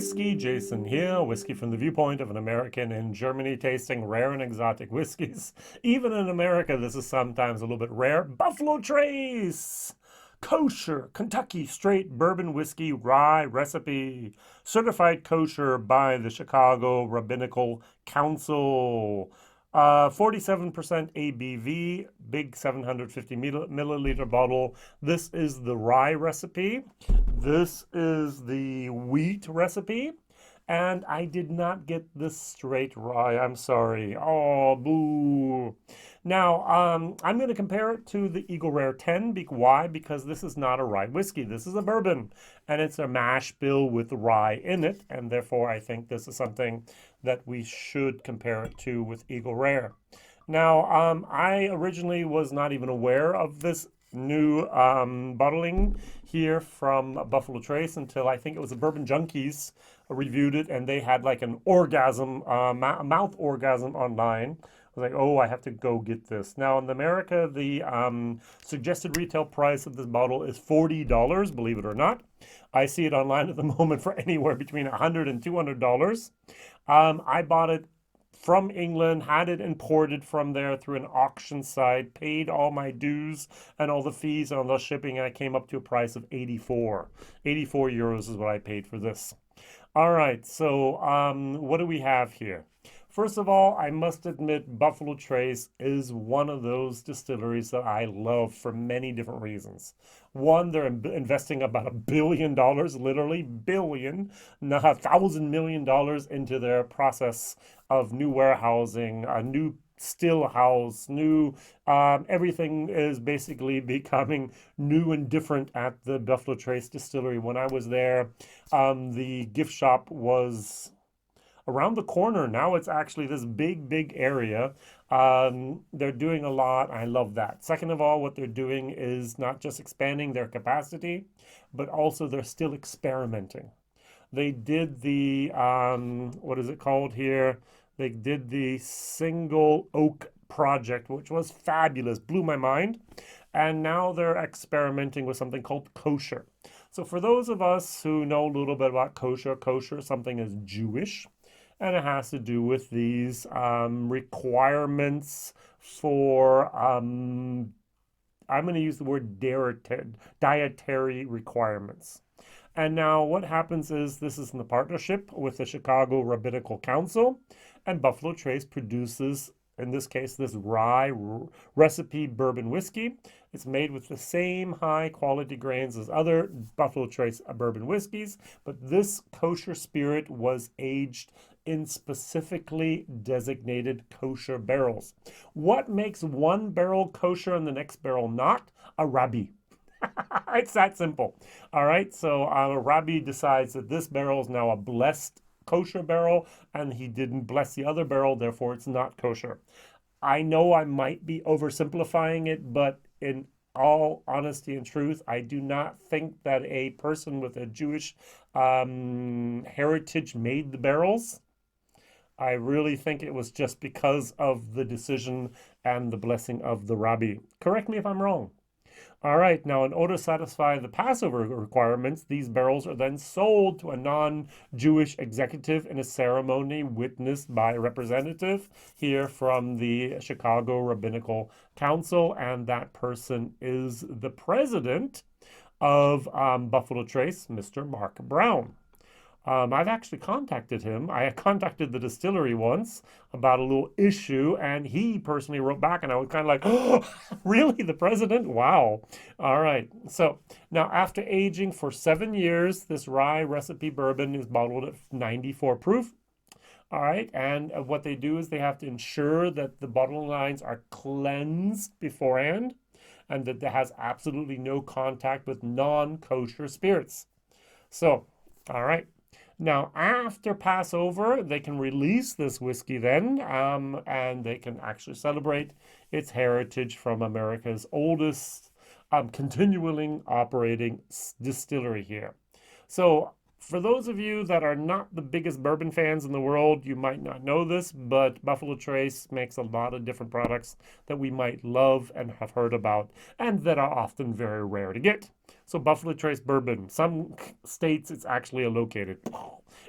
WhiskyJason here, whiskey from the viewpoint of an American in Germany tasting rare and exotic whiskeys. Even in America, this is sometimes a little bit rare. Buffalo Trace! Kosher, Kentucky straight bourbon whiskey rye recipe. Certified kosher by the Chicago Rabbinical Council. 47% ABV, big 750 milliliter bottle. This is the rye recipe. This is the wheat recipe. And I did not get this straight rye. I'm sorry. Oh, boo. Now, I'm going to compare it to the Eagle Rare 10. Why? Because this is not a rye whiskey. This is a bourbon. And it's a mash bill with rye in it. And therefore, I think this is something that we should compare it to with Eagle Rare. Now, I originally was not even aware of this new bottling here from Buffalo Trace until I think it was the Bourbon Junkies reviewed it, and they had like an orgasm, mouth orgasm online. I was like, oh, I have to go get this. Now in America, the suggested retail price of this bottle is $40, believe it or not. I see it online at the moment for anywhere between $100 and $200. I bought it from England, had it imported from there through an auction site, paid all my dues and all the fees and all the shipping, and I came up to a price of 84. 84 euros is what I paid for this. All right, so what do we have here? First of all, I must admit Buffalo Trace is one of those distilleries that I love for many different reasons. One, they're investing about $1 billion, literally billion, not $1,000,000,000 into their process of new warehousing, a new still house, new, everything is basically becoming new and different at the Buffalo Trace Distillery. When I was there, the gift shop was around the corner. Now it's actually this big area. They're doing a lot. I love that. Second of all, what they're doing is not just expanding their capacity, but also they're still experimenting. They did the, what is it called here? They did the single oak project, which was fabulous, blew my mind. And now they're experimenting with something called kosher. So for those of us who know a little bit about kosher, something is Jewish. And it has to do with these requirements for, I'm going to use the word dietary requirements. And now what happens is this is in the partnership with the Chicago Rabbinical Council, and Buffalo Trace produces, in this case, this Rye Recipe Bourbon Whiskey. It's made with the same high quality grains as other Buffalo Trace bourbon whiskeys, but this kosher spirit was aged in specifically designated kosher barrels. What makes one barrel kosher and the next barrel not? A rabbi. It's that simple. All right, so a rabbi decides that this barrel is now a blessed kosher barrel, and he didn't bless the other barrel, therefore it's not kosher. I know I might be oversimplifying it, but in all honesty and truth, I do not think that a person with a Jewish heritage made the barrels. I really think it was just because of the decision and the blessing of the rabbi. Correct me if I'm wrong. All right, now in order to satisfy the Passover requirements, these barrels are then sold to a non-Jewish executive in a ceremony witnessed by a representative here from the Chicago Rabbinical Council, and that person is the president of Buffalo Trace, Mr. Mark Brown. I've actually contacted him. I contacted the distillery once about a little issue, and he personally wrote back, and I was kind of like, oh, really, the president? Wow. All right. So now after aging for 7 years, this rye recipe bourbon is bottled at 94 proof. All right, and what they do is they have to ensure that the bottling lines are cleansed beforehand and that there has absolutely no contact with non-kosher spirits. So, all right. Now, after Passover, they can release this whiskey then, and they can actually celebrate its heritage from America's oldest continuing operating distillery here. So For those of you that are not the biggest bourbon fans in the world, you might not know this, but Buffalo Trace makes a lot of different products that we might love and have heard about, and that are often very rare to get. So Buffalo Trace bourbon, some states it's actually located.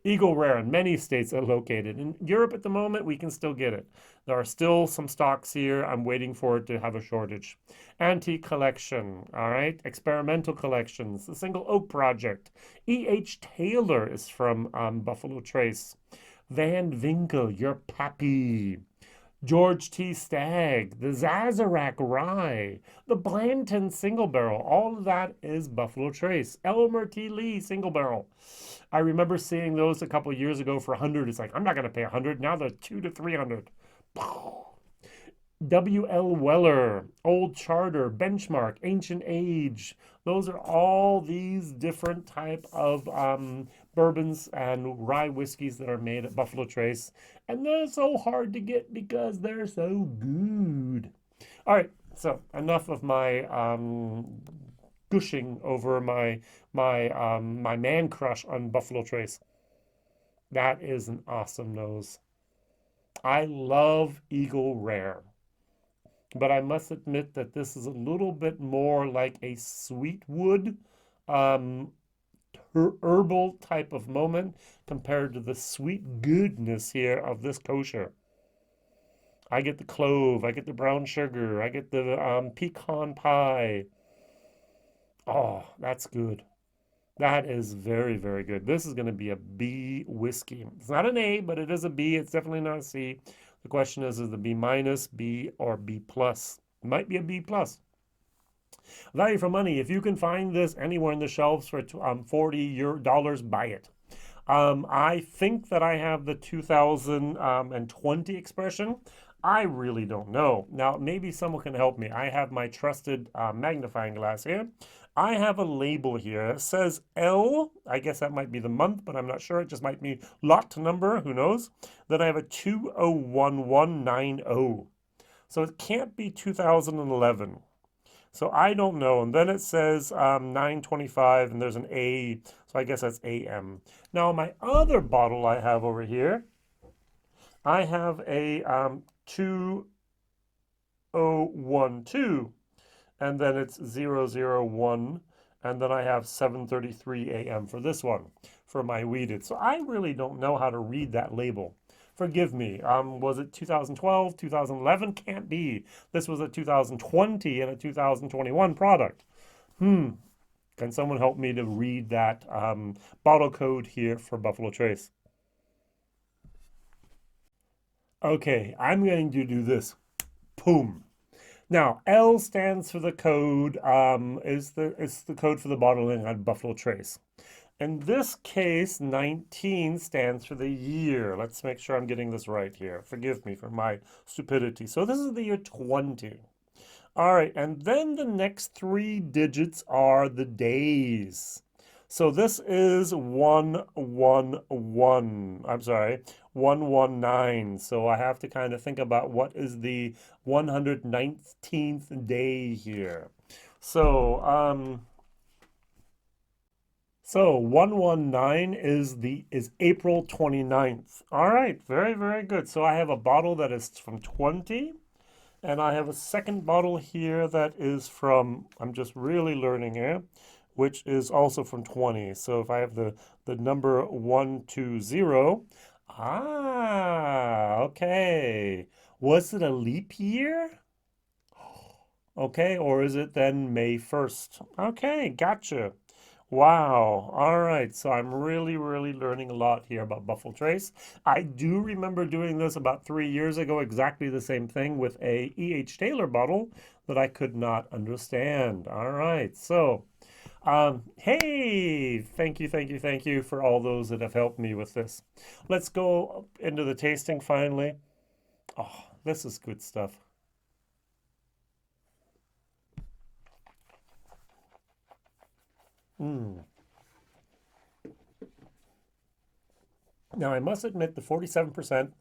Eagle Rare in many states are located. In Europe at the moment, we can still get it. There are still some stocks here. I'm waiting for it to have a shortage. Antique collection, all right? Experimental collections, the Single Oak Project. E.H. Taylor is from Buffalo Trace. Van Winkle, your pappy. George T. Stagg, the Sazerac Rye, the Blanton Single Barrel, all of that is Buffalo Trace. Elmer T. Lee Single Barrel. I remember seeing those a couple of years ago for 100. It's like, I'm not going to pay 100. Now they're 200 to 300. W.L. Weller, Old Charter, Benchmark, Ancient Age. Those are all these different type of bourbons and rye whiskeys that are made at Buffalo Trace. And they're so hard to get because they're so good. All right, so enough of my gushing over my man crush on Buffalo Trace. That is an awesome nose. I love Eagle Rare. But I must admit that this is a little bit more like a sweet wood herbal type of moment compared to the sweet goodness here of this kosher. I get the clove, I get the brown sugar, I get the pecan pie. Oh, that's good. That is very, very good. This is going to be a B whiskey. It's not an A, but it is a B. It's definitely not a C. The question is the B minus, B, or B plus? It might be a B plus. Value for money. If you can find this anywhere in the shelves for $40, buy it. I think that I have the 2020 expression. I really don't know. Now, maybe someone can help me. I have my trusted magnifying glass here. I have a label here. It says L. I guess that might be the month, but I'm not sure. It just might be lot number. Who knows? Then I have a 201190. So it can't be 2011. So I don't know. And then it says 925, and there's an A. So I guess that's AM. Now, my other bottle I have over here, I have a 2012. And then it's 001, and then I have 7:33 a.m. for this one, for my weeded. So I really don't know how to read that label. Forgive me. Was it 2012, 2011? Can't be. This was a 2020 and a 2021 product. Can someone help me to read that bottle code here for Buffalo Trace? Okay, I'm going to do this. Boom. Now, L stands for the code, it's the code for the bottling on Buffalo Trace. In this case, 19 stands for the year. Let's make sure I'm getting this right here. Forgive me for my stupidity. So this is the year 20. All right, and then the next three digits are the days. So this is 111. I'm sorry, 119. So I have to kind of think about what is the 119th day here. So 119 is April 29th. All right, very, very good. So I have a bottle that is from 20. And I have a second bottle here that is from, I'm just really learning here, which is also from 20. So if I have the number 120, okay. Was it a leap year? Okay, or is it then May 1st? Okay, gotcha. Wow. All right. So I'm really, really learning a lot here about Buffalo Trace. I do remember doing this about 3 years ago, exactly the same thing with a E.H. Taylor bottle that I could not understand. All right. So, hey, thank you for all those that have helped me with this. Let's go into the tasting finally. Oh, this is good stuff. Mm. Now, I must admit the 47%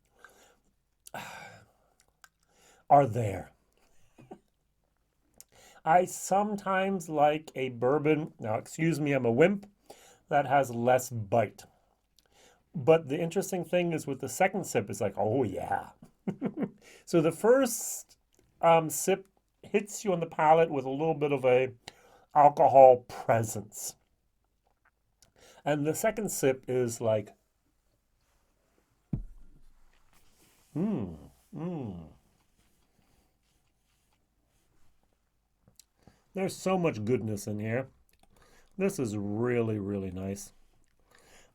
are there. I sometimes like a bourbon. Now, excuse me, I'm a wimp, that has less bite. But the interesting thing is with the second sip is like, oh yeah. So the first sip hits you on the palate with a little bit of a alcohol presence. And the second sip is like, mmm, mmm. There's so much goodness in here. This is really, really nice.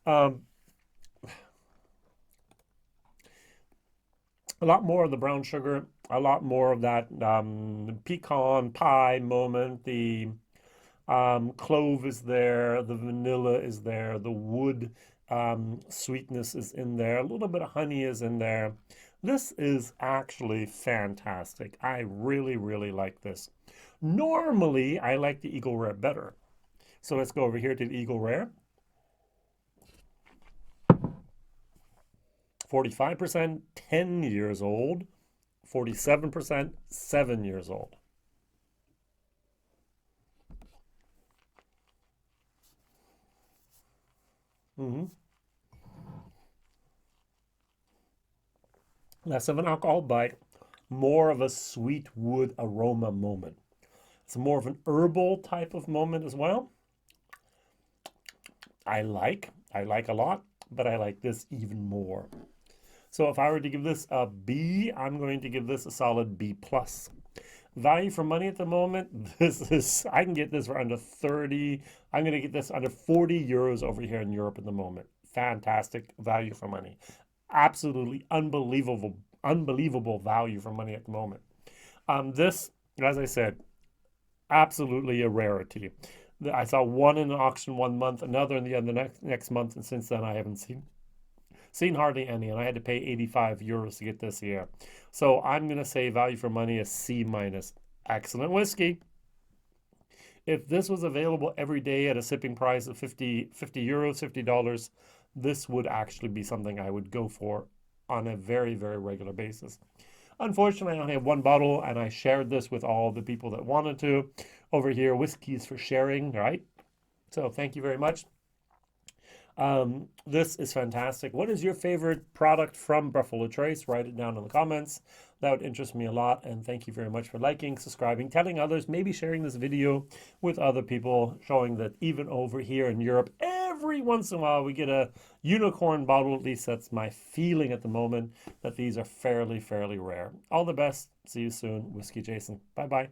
A lot more of the brown sugar, a lot more of that pecan pie moment. The clove is there, the vanilla is there, the wood sweetness is in there, a little bit of honey is in there. This is actually fantastic. I really, really like this. Normally, I like the Eagle Rare better. So let's go over here to the Eagle Rare. 45%, 10 years old. 47%, 7 years old. Less of an alcohol bite, more of a sweet wood aroma moment. It's more of an herbal type of moment as well. I like a lot, but I like this even more. So if I were to give this a B, I'm going to give this a solid B+. Value for money at the moment, I can get this for under 30. I'm going to get this under 40 euros over here in Europe at the moment. Fantastic value for money. Absolutely unbelievable value for money at the moment. This, as I said, absolutely a rarity. I saw one in an auction 1 month, another in the other next month, and since then I haven't seen hardly any, and I had to pay 85 euros to get this here. So I'm going to say value for money is C-. Excellent whiskey. If this was available every day at a sipping price of 50 euros, $50, this would actually be something I would go for on a very, very regular basis. Unfortunately, I only have one bottle, and I shared this with all the people that wanted to. Over here, whiskeys for sharing, right? So thank you very much. This is fantastic. What is your favorite product from Buffalo Trace? Write it down in the comments. That would interest me a lot. And thank you very much for liking, subscribing, telling others, maybe sharing this video with other people, showing that even over here in Europe, every once in a while we get a unicorn bottle. At least that's my feeling at the moment, that these are fairly rare. All the best. See you soon. Whiskey Jason. Bye-bye.